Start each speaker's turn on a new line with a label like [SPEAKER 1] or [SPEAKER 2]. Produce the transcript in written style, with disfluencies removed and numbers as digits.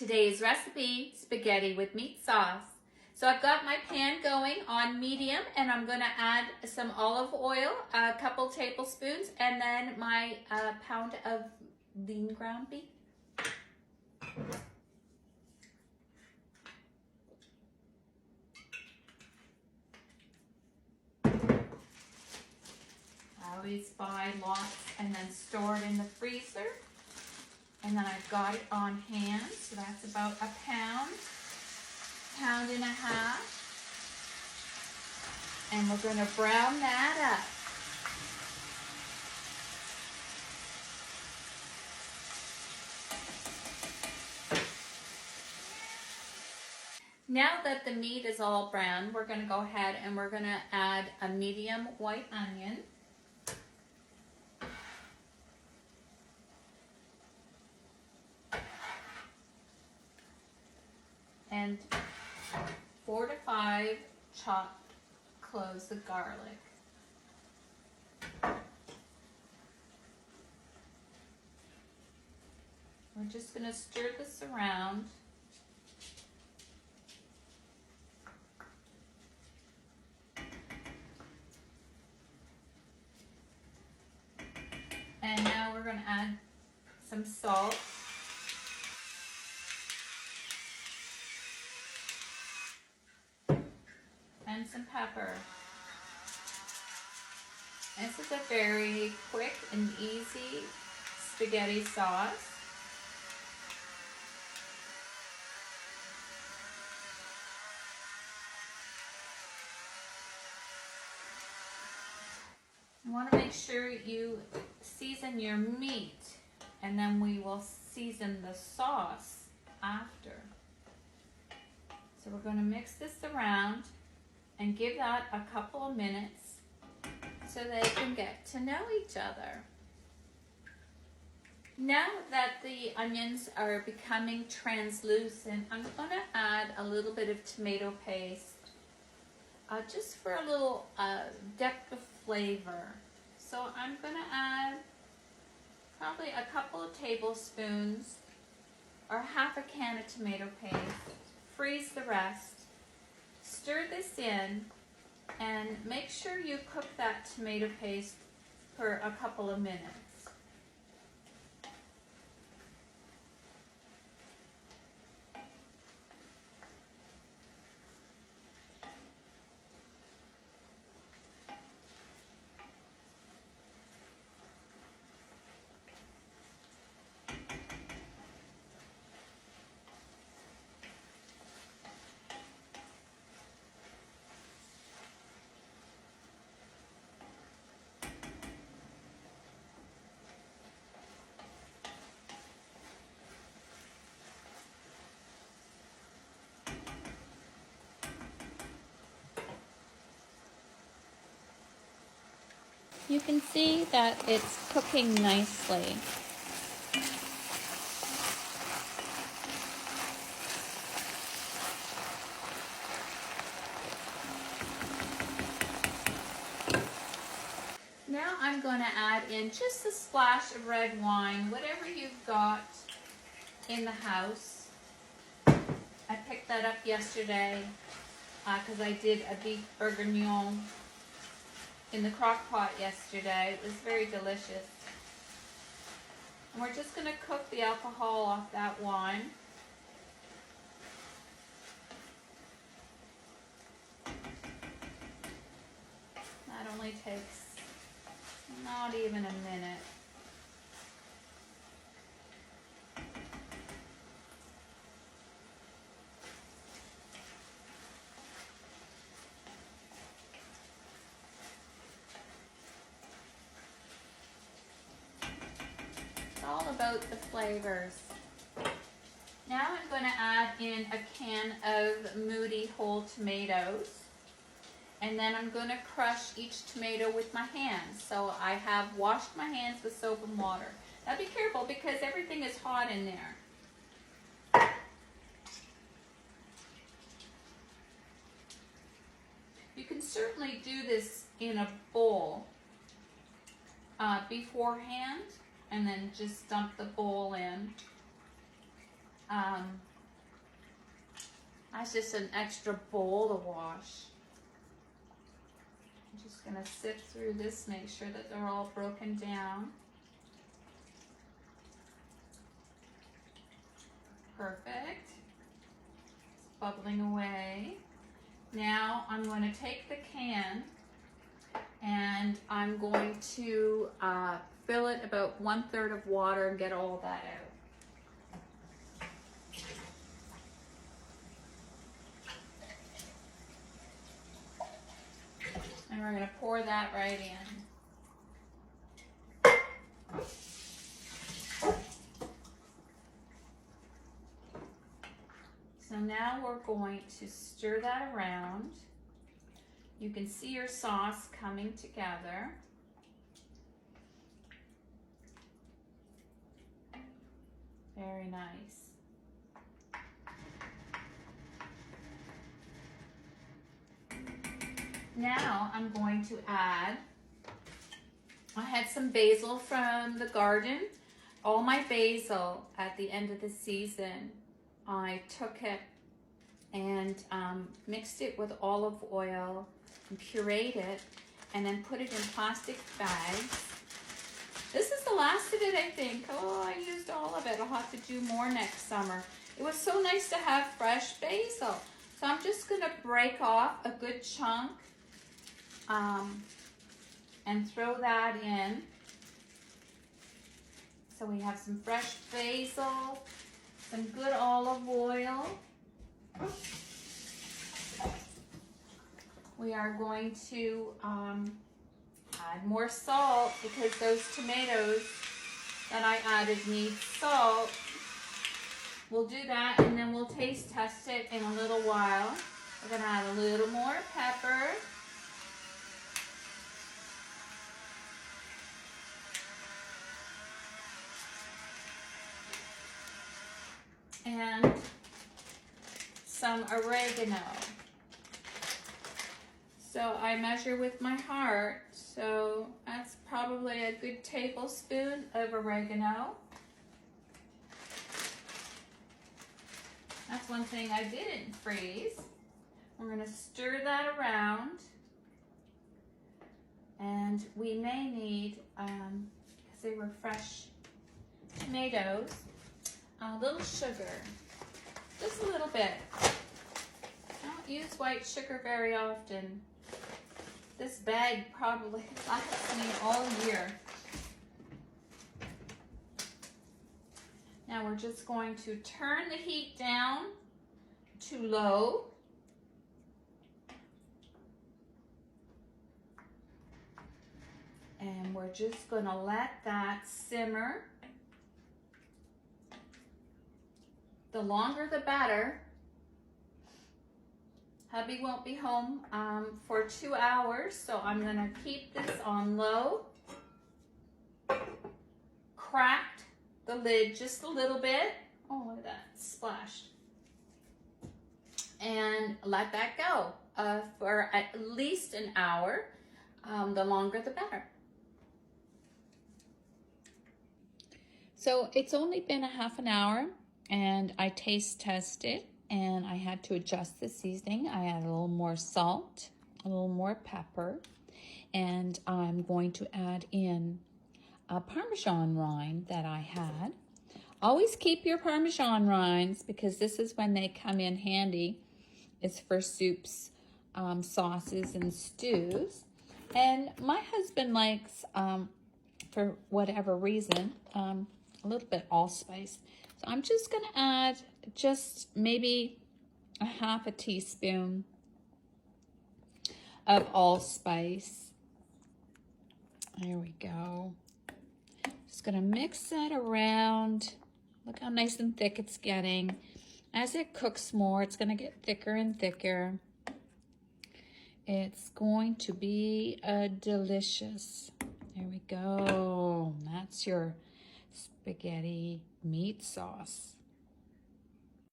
[SPEAKER 1] Today's recipe, spaghetti with meat sauce. So I've got my pan going on medium and I'm gonna add some olive oil, a couple tablespoons, and then my pound of lean ground beef. I always buy lots and then store it in the freezer. And then I've got it on hand, so that's about a pound and a half. And we're gonna brown that up. Now that the meat is all brown, we're gonna go ahead and we're gonna add a medium white onion. And 4 to 5 chopped cloves of garlic. We're just going to stir this around. And now we're going to add some salt. And some pepper. This is a very quick and easy spaghetti sauce. You want to make sure you season your meat, and then we will season the sauce after. So we're going to mix this around and give that a couple of minutes so they can get to know each other. Now that the onions are becoming translucent, I'm going to add a little bit of tomato paste just for a little depth of flavor. So I'm going to add probably a couple of tablespoons or half a can of tomato paste. Freeze the rest. Stir this in and make sure you cook that tomato paste for a couple of minutes. You can see that it's cooking nicely. Now I'm going to add in just a splash of red wine, whatever you've got in the house. I picked that up yesterday because I did a beef bourguignon in the crock pot yesterday. It was very delicious. And we're just going to cook the alcohol off that wine. That only takes not even a minute. All about the flavors. Now I'm going to add in a can of Moody whole tomatoes, and then I'm going to crush each tomato with my hands. So I have washed my hands with soap and water. Now be careful because everything is hot in there. You can certainly do this in a bowl beforehand, and then just dump the bowl in. That's just an extra bowl to wash. I'm just gonna sift through this, make sure that they're all broken down. Perfect. It's bubbling away. Now I'm going to take the can and I'm going to fill it about 1/3 of water and get all that out. And we're going to pour that right in. So now we're going to stir that around. You can see your sauce coming together. Very nice. Now I'm going to add, I had some basil from the garden. All my basil at the end of the season, I took it and mixed it with olive oil and pureed it and then put it in plastic bags. This is the last of it, I think. Oh, I used all of it. I'll have to do more next summer. It was so nice to have fresh basil. So I'm just gonna break off a good chunk and throw that in. So we have some fresh basil, some good olive oil. We are going to add more salt because those tomatoes that I added need salt. We'll do that and then we'll taste test it in a little while. We're gonna add a little more pepper. And some oregano. So I measure with my heart, so that's probably a good tablespoon of oregano. That's one thing I didn't freeze. We're gonna stir that around. And we may need, because they were fresh tomatoes, a little sugar, just a little bit. I don't use white sugar very often. This bag probably lasts me all year. Now we're just going to turn the heat down to low. And we're just gonna let that simmer. The longer the better. Hubby won't be home for 2 hours, so I'm gonna keep this on low. Cracked the lid just a little bit. Oh, look at that, splashed. And let that go for at least an hour. The longer the better. So it's only been a half an hour and I taste tested and I had to adjust the seasoning. I added a little more salt, a little more pepper, and I'm going to add in a Parmesan rind that I had. Always keep your Parmesan rinds because this is when they come in handy. It's for soups, sauces, and stews. And my husband likes, for whatever reason, a little bit allspice. So I'm just gonna add just maybe a half a teaspoon of allspice. There we go. Just gonna mix that around. Look how nice and thick it's getting. As it cooks more, it's gonna get thicker and thicker. It's going to be delicious. There we go. That's your spaghetti meat sauce.